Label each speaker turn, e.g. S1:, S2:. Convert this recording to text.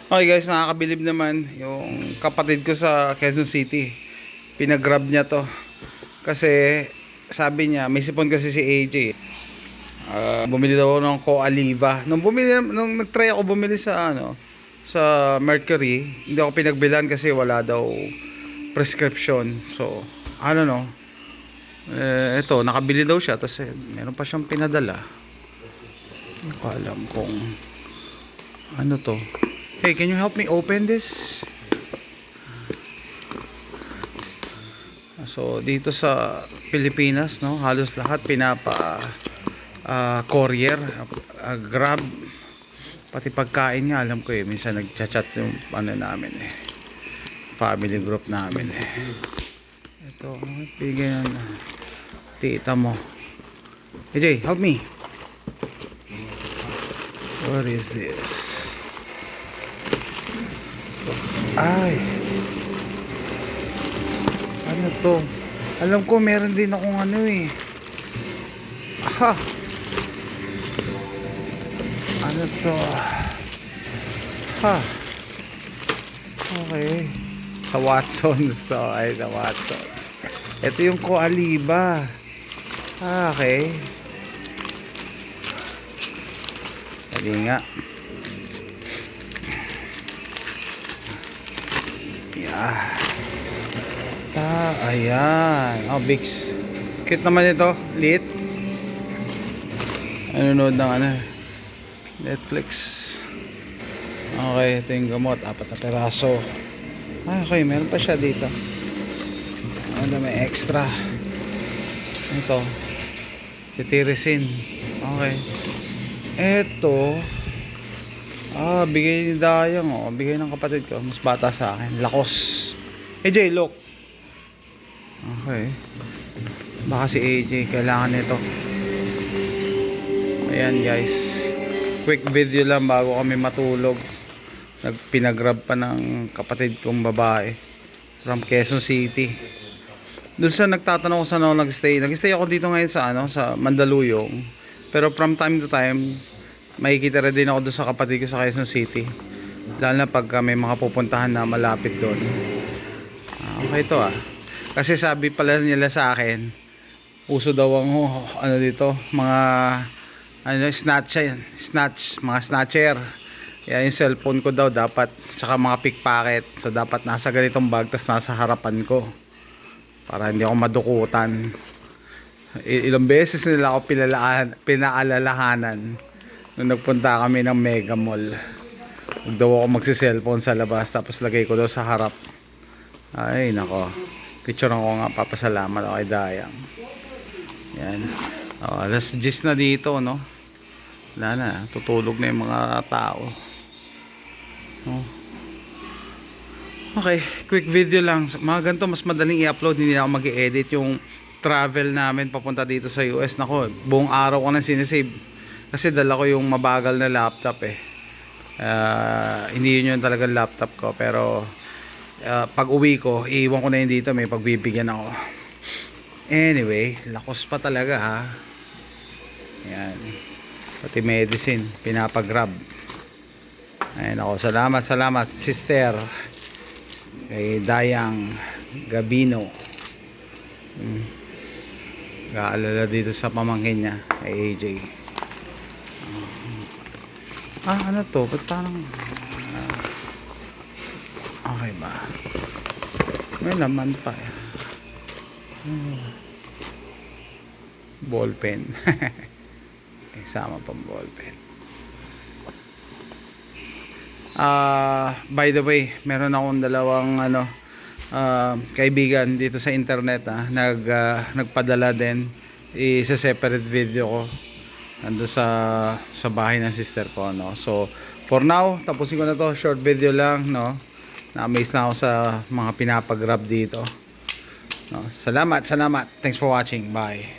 S1: Okay guys, nakakabilib naman yung kapatid ko sa Quezon City. Pinag-grab niya to. Kasi sabi niya, may sipon kasi si AJ. Bumili daw ako ng Coaliva. Nung nag-try ako bumili sa sa Mercury, hindi ako pinagbilan kasi wala daw prescription. So, I don't know. Ito, nakabili daw siya. Tapos meron pa siyang pinadala. Hindi ko alam kung ano to. Hey, can you help me open this? So, dito sa Pilipinas, no, halos lahat courier, Grab, pati pagkain nga, alam ko minsan nagchat-chat yung namin family group namin Ito, bigyan na tita mo. AJ, help me. What is this? Ay, ano to? Alam ko meron din akong aha, ano to? Ha, okay, sa Watsons. So, ay, sa Watsons. Ito yung Coaliva. Okay, dali nga. Ayan. Oh, Bix. Cute naman ito. Lit. Nanonood ng Netflix. Okay, ito yung gamot. 4 na peraso. Okay, meron pa siya dito. Ano, may extra. Ito. Titirisin. Okay. Ito. Bigay ni Dayang. Bigay ng kapatid ko. Mas bata sa akin. Lakos. AJ, look. Okay. Baka si AJ kailangan nito. Ayan guys. Quick video lang bago kami matulog. Pinag-grab pa ng kapatid kong babae from Quezon City. Doon sa nagtatanong ko saan ako nag-stay. Nag-stay ako dito ngayon sa Mandaluyong. Pero from time to time, makikita rin din ako doon sa kapatid ko sa Quezon City. Lalo na pag may mga pupuntahan na malapit doon. Okay to Kasi sabi pala nila sa akin, uso daw ang dito, mga mga snatcher. Yan yung cellphone ko daw dapat, tsaka mga pickpocket. So dapat nasa ganitong bag, tas nasa harapan ko para hindi ako madukutan. Ilang beses nila ako pinaalalahanan nung nagpunta kami ng Mega Mall. Huwag daw ako magsi-cellphone sa labas, tapos lagay ko daw sa harap. Ay nako, picturean ko nga, papasalamat ako kay Dayang. Yan. Alas 10 na dito, no? Wala na, tutulog na yung mga tao. Okay, quick video lang. Mga ganito, mas madaling i-upload, hindi na ako mag-i-edit yung travel namin papunta dito sa US. Nako, buong araw ko na sinisave. Kasi dala ko yung mabagal na laptop hindi yun yung talagang laptop ko, pero pag uwi ko, iiwan ko na yun dito, may pagbibigyan ako. Anyway, lakos pa talaga Ayan. Pati medicine, pinapag-grab. Ayan ako, salamat sister kay Dayang Gabino. Gaalala dito sa pamangkin niya, kay AJ. Ano to? Ba't parang okay ba? May laman pa ballpen. Isama pang ballpen. By the way, meron akong dalawang kaibigan dito sa internet nagpadala din. Isa-separate video ko ando sa bahay ng sister ko, no. So for now, tapusin ko na to, short video lang, no. Na-amaze na ako sa mga pinapag-grab dito, no. Salamat. Thanks for watching. Bye.